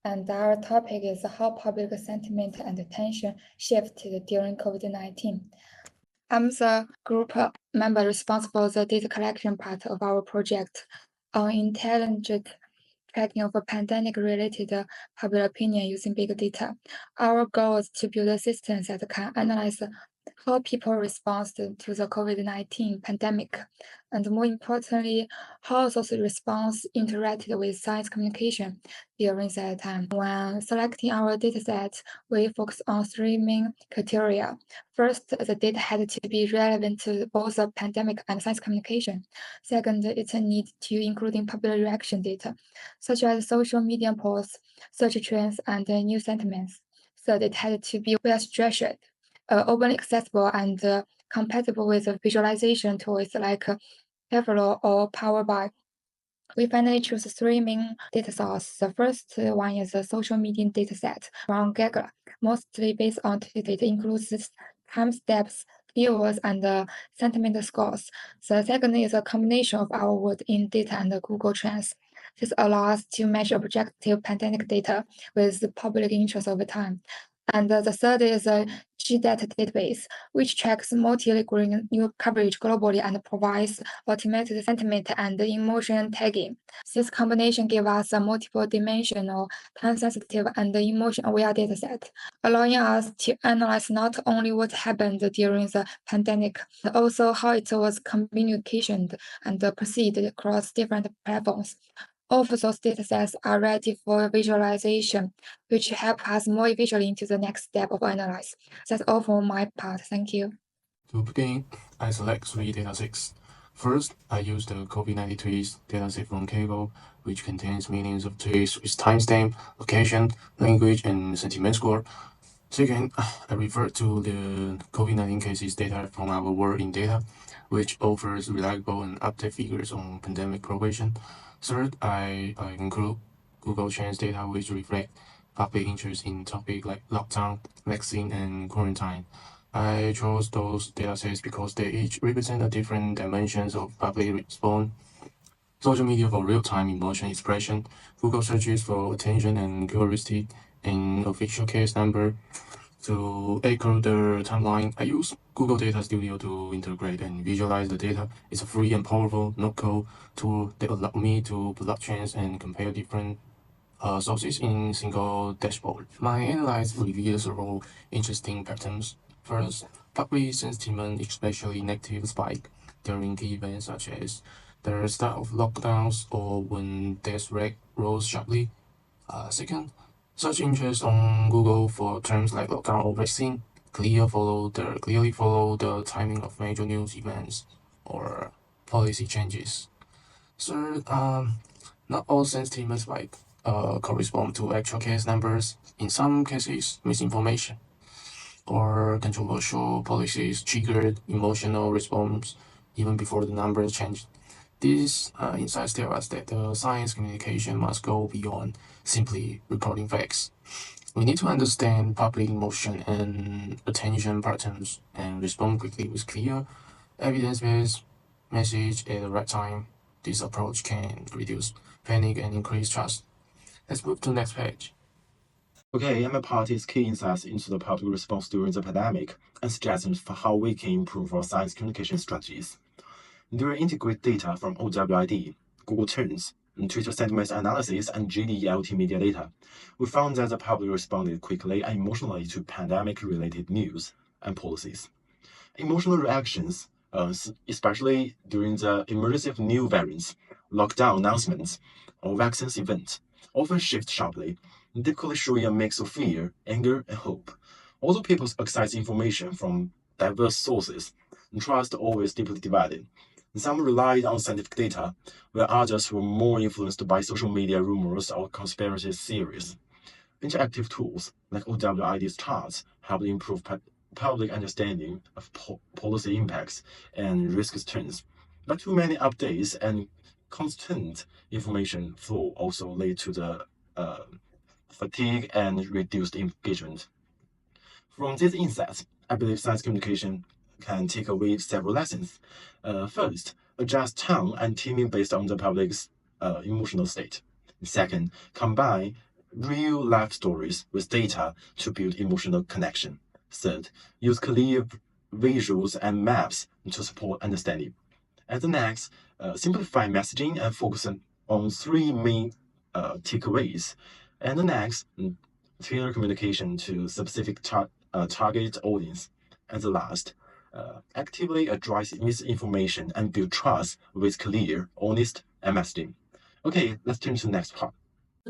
and our topic is how public sentiment and attention shifted during COVID-19. I'm the group member responsible for the data collection part of our project on intelligent tracking of pandemic-related public opinion using big data. Our goal is to build systems that can analyze how people respond to the COVID-19 pandemic, and more importantly, how those responses interacted with science communication during that time. When selecting our dataset, we focus on three main criteria. First, the data had to be relevant to both the pandemic and science communication. Second, it needs to include public reaction data, such as social media posts, search trends, and news sentiments. Third, it had to be well-structured, openly accessible, and compatible with visualization tools like Tableau or Power BI. We finally choose three main data sources. The first one is a social media dataset from Gaggle, mostly based on data, includes timestamps, keywords, and sentiment scores. The second is a combination of our word in data and Google Trends. This allows us to match objective pandemic data with the public interest over time. And the third is a GData database, which tracks multi-language news coverage globally and provides automated sentiment and emotion tagging. This combination gives us a multiple-dimensional, time-sensitive, and emotion-aware dataset, allowing us to analyze not only what happened during the pandemic, but also how it was communicated and perceived across different platforms. All of those datasets are ready for visualization, which help us more visually into the next step of analysis. That's all for my part. Thank you. To begin, I select three datasets. First, I use the COVID-19 tweets dataset from Kaggle, which contains millions of tweets with timestamp, location, language, and sentiment score. Second, I refer to the COVID-19 cases data from our World in Data, which offers reliable and updated figures on pandemic progression. Third, I include Google Trends data, which reflect public interest in topics like lockdown, vaccine, and quarantine. I chose those datasets because they each represent a different dimensions of public response. Social media for real-time emotion expression, Google searches for attention and curiosity, and official case number. To echo the timeline, I use Google Data Studio to integrate and visualize the data. It's a free and powerful no-code tool that allows me to plot trends and compare different sources in single dashboard. My analysis reveals several interesting patterns. First, public sentiment, especially negative spike during key events such as the start of lockdowns or when death rate rose sharply. Second, search interest on Google for terms like lockdown or vaccine clearly follow the timing of major news events or policy changes. Third, not all sensitive spike correspond to actual case numbers. In some cases, misinformation or controversial policies triggered emotional response even before the numbers changed. These insights tell us that the science communication must go beyond simply reporting facts. We need to understand public emotion and attention patterns and respond quickly with clear, evidence-based message at the right time. This approach can reduce panic and increase trust. Let's move to the next page. Okay, I'm a party's key insights into the public response during the pandemic and suggestions for how we can improve our science communication strategies. There are integrated data from OWID, Google Trends, Twitter sentiment analysis, and GDLT media data. We found that the public responded quickly and emotionally to pandemic-related news and policies. Emotional reactions, especially during the emergence of new variants, lockdown announcements, or vaccines events, often shift sharply, typically showing a mix of fear, anger, and hope. Although people access information from diverse sources, trust always deeply divided. Some relied on scientific data, while others were more influenced by social media rumors or conspiracy theories. Interactive tools like OWID's charts help improve public understanding of policy impacts and risk trends. But too many updates and constant information flow also lead to the fatigue and reduced engagement. From these insights, I believe science communication can take away several lessons. First, adjust tone and timing based on the public's emotional state. Second, combine real life stories with data to build emotional connection. Third, use clear visuals and maps to support understanding. And the next, simplify messaging and focus on three main takeaways. And the next, tailor communication to specific target audience. And the last, actively address misinformation and build trust with clear, honest messaging. Okay, let's turn to the next part.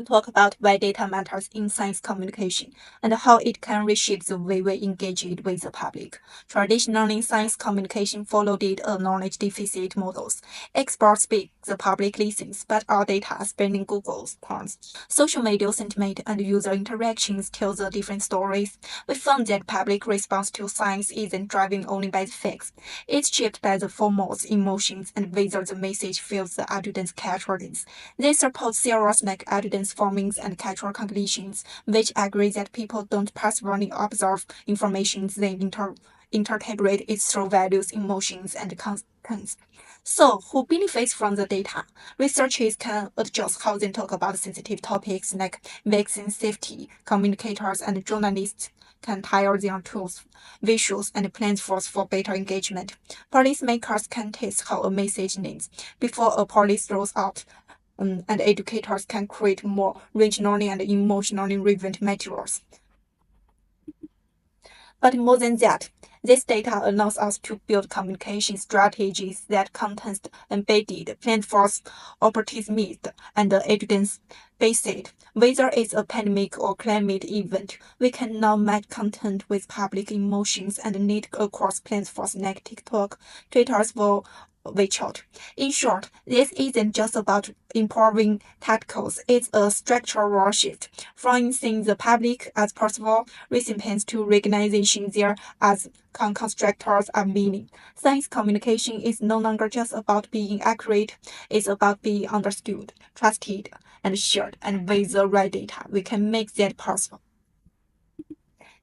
Talk about why data matters in science communication and how it can reshape the way we engage it with the public. Traditionally, science communication followed a knowledge deficit models. Experts speak, the public listens, but our data spanning Google's turns. Social media sentiment and user interactions tell the different stories. We found that public response to science isn't driven only by the facts. It's shaped by the formats, emotions, and whether the message fills the audience's audience. They support theories like audience forming and cultural cognitions, which agree that people don't passively observe information, they interpret it through values, emotions, and contents. So, who benefits from the data? Researchers can adjust how they talk about sensitive topics like vaccine safety. Communicators and journalists can tailor their tools, visuals, and plans for better engagement. Policymakers can test how a message lands before a policy rolls out. And educators can create more regionally and emotionally relevant materials. But more than that, this data allows us to build communication strategies that context embedded, planned for, optimistic, and evidence-based. Whether it's a pandemic or climate event, we can now match content with public emotions and need across platforms like TikTok, Twitter's for WeChat. In short, this isn't just about improving tacticals, it's a structural shift from seeing the public as possible recipients to recognizing there as constructors of meaning. Science communication is no longer just about being accurate, it's about being understood, trusted, and shared. And with the right data, we can make that possible.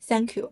Thank you.